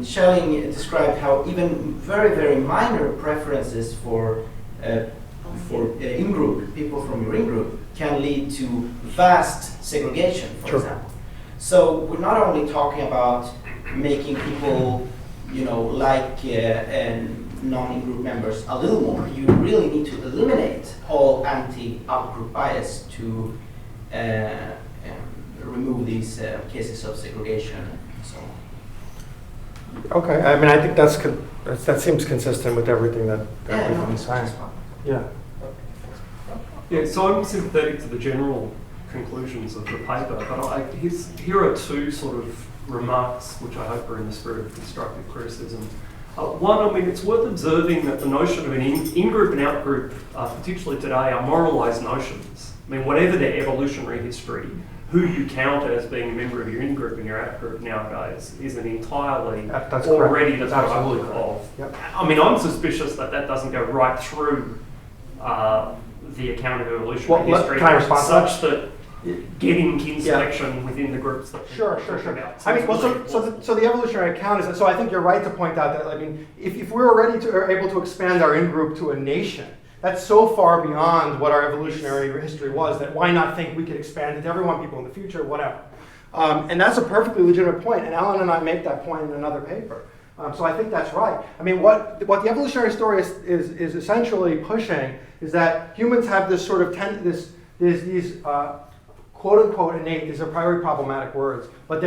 Speaker 4: Schelling described how even very, very minor preferences for in-group, people from your in-group, can lead to vast segregation, for example. So we're not only talking about making people, like non-in-group members a little more. You really need to eliminate all anti-out-group bias to remove these cases of segregation and so on.
Speaker 2: Okay, I mean, I think that seems consistent with everything that we've been saying.
Speaker 5: Yeah, so I'm sympathetic to the general conclusions of the paper, but here are two sort of remarks which I hope are in the spirit of constructive criticism. One, I mean, it's worth observing that the notion of an in-group and out-group, particularly today, are moralised notions. I mean, whatever their evolutionary history, who you count as being a member of your in-group and your out-group nowadays is an entirely already the product of. Yep. I mean, I'm suspicious that doesn't go right through the account of evolutionary history, such that getting kin selection within the groups that
Speaker 2: Sure. I mean, well, so the evolutionary account is, so I think you're right to point out that, I mean, if we're already able to expand our in-group to a nation, that's so far beyond what our evolutionary history was that why not think we could expand it to everyone, people in the future, whatever. And that's a perfectly legitimate point, and Alan and I make that point in another paper. So I think that's right. I mean, what the evolutionary story is essentially pushing is that humans have this sort of these quote-unquote innate, these are very problematic words, but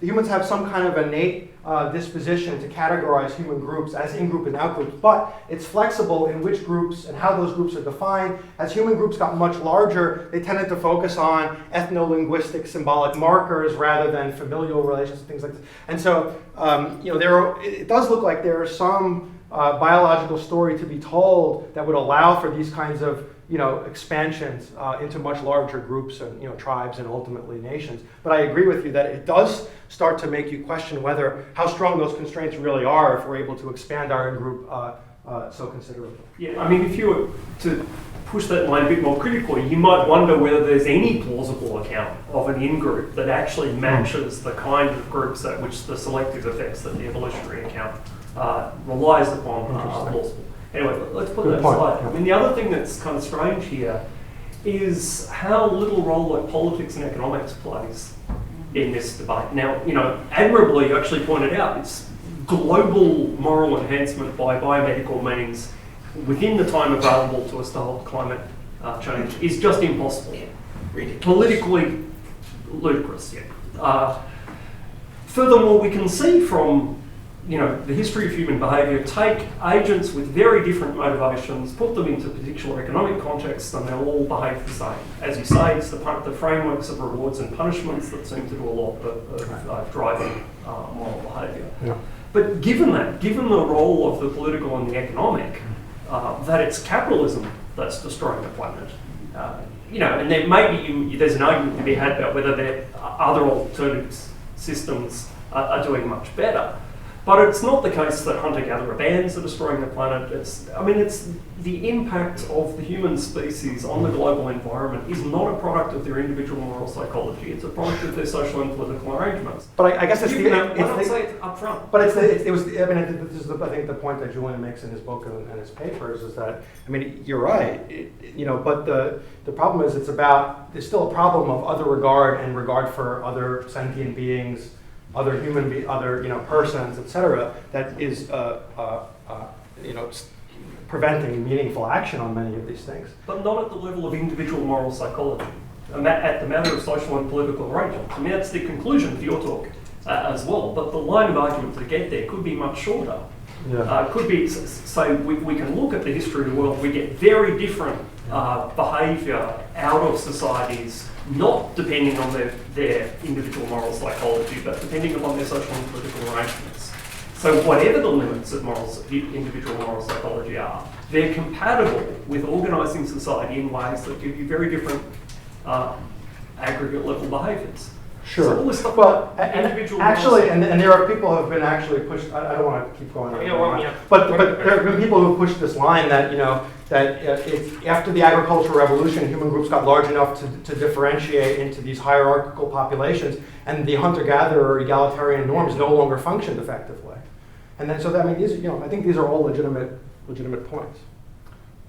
Speaker 2: humans have some kind of innate disposition to categorize human groups as in-group and out-groups, but it's flexible in which groups and how those groups are defined. As human groups got much larger, they tended to focus on ethno-linguistic symbolic markers rather than familial relations and things like this. And so, it does look like there are some biological story to be told that would allow for these kinds of expansions into much larger groups and tribes and ultimately nations. But I agree with you that it does start to make you question how strong those constraints really are if we're able to expand our in-group so considerably.
Speaker 5: Yeah, I mean, if you were to push that line a bit more critically, you might wonder whether there's any plausible account of an in-group that actually matches the kind of groups at which the selective effects that the evolutionary account relies upon are plausible. Anyway, let's put that aside. I mean, the other thing that's kind of strange here is how little role politics and economics plays in this debate. Now, you know, admirably, you actually pointed out it's global moral enhancement by biomedical means within the time available to us to halt climate change is just impossible. Politically ludicrous, yeah. Furthermore, we can see from the history of human behaviour, take agents with very different motivations, put them into particular economic contexts, and they'll all behave the same. As you say, it's the frameworks of rewards and punishments that seem to do a lot of driving moral behaviour. Yeah. But given the role of the political and the economic, that it's capitalism that's destroying the planet, and there there's an argument to be had about whether there are other alternative systems are doing much better. But it's not the case that hunter-gatherer bands are destroying the planet. It's the impact of the human species on the global environment is not a product of their individual moral psychology. It's a product of their social and political arrangements.
Speaker 2: But I guess it's
Speaker 5: why not say it up front?
Speaker 2: But this is I think the point that Julian makes in his book and his papers is that you're right. But the problem is there's still a problem of other regard for other sentient beings, other persons, etc., that is preventing meaningful action on many of these things.
Speaker 5: But not at the level of individual moral psychology, at the matter of social and political arrangements. That's the conclusion of your talk as well. But the line of argument to get there could be much shorter. Yeah. Could be so we can look at the history of the world. We get very different behaviour out of societies, not depending on their individual moral psychology, but depending upon their social and political arrangements. So whatever the limits of individual moral psychology are, they're compatible with organising society in ways that give you very different aggregate level behaviours.
Speaker 2: Sure.
Speaker 5: So all this stuff
Speaker 2: and there are people who have been actually pushed. I don't want to keep going on. But there have been people who have pushed this line that if after the agricultural revolution, human groups got large enough to differentiate into these hierarchical populations, and the hunter-gatherer egalitarian norms no longer functioned effectively. And then I think these are all legitimate points.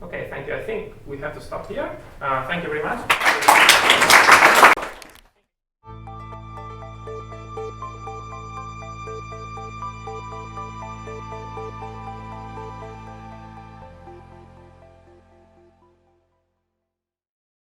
Speaker 1: Okay, thank you. I think we have to stop here. Thank you very much.